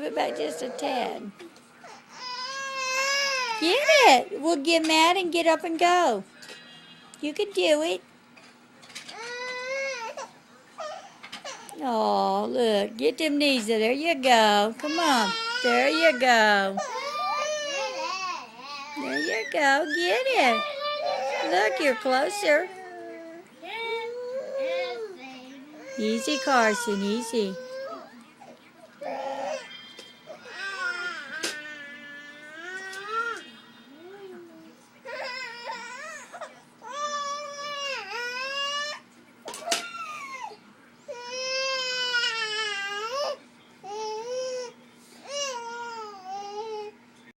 Move it back just a tad. Get it. We'll get mad and get up and go. You can do it. Oh, look. Get them knees. There you go. Come on. There you go. There you go. Get it. Look, you're closer. Easy, Carson. Easy.